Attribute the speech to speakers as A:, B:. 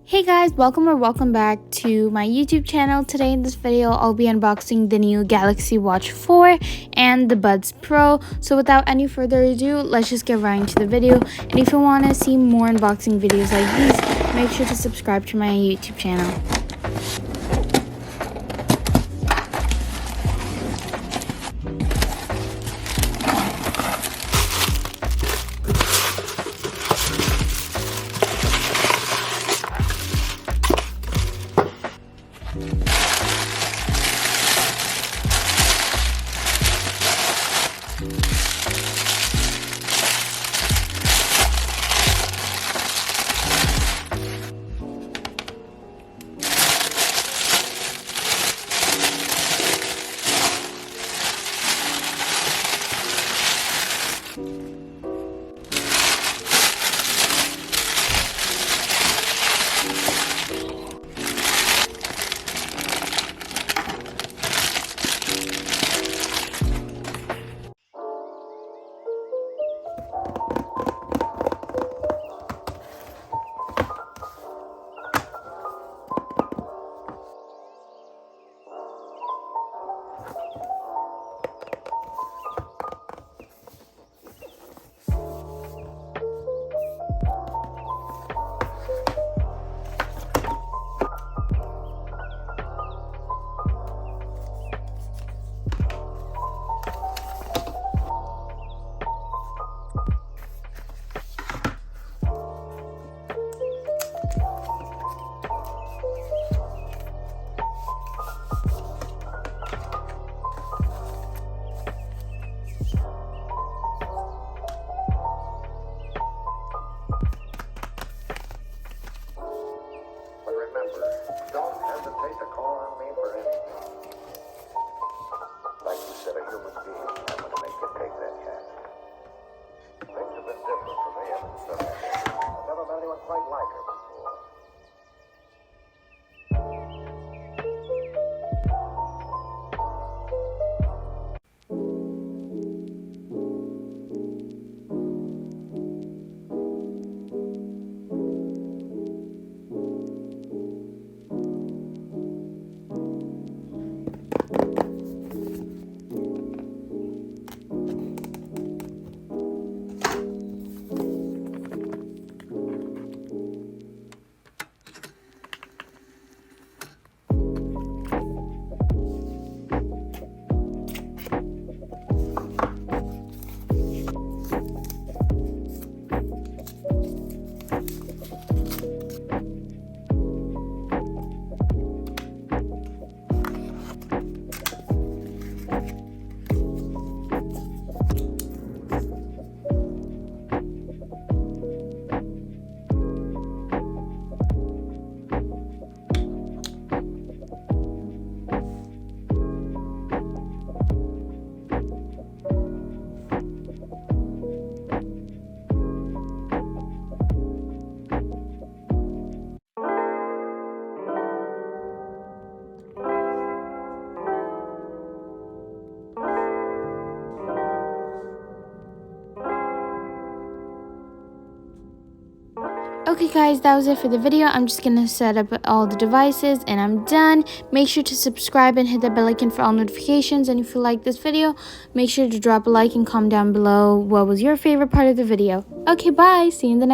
A: Hey guys, welcome back to my YouTube channel. Today in this video, I'll be unboxing the new Galaxy Watch 4 and the Buds Pro. So without any further ado, let's just get right into the video. And if you want to see more unboxing videos like these, make sure to subscribe to my YouTube channel.
B: Don't hesitate to call on me for anything. Like you said, a human being, I'm going to make you take that chance. Things have been different for me ever since I've never met anyone quite like her before.
A: Okay guys, that was it for the video. I'm just gonna set up all the devices and I'm done. Make sure to subscribe and hit that bell icon for all notifications. And if you like this video, make sure to drop a like and comment down below what was your favorite part of the video. Okay, bye. See you in the next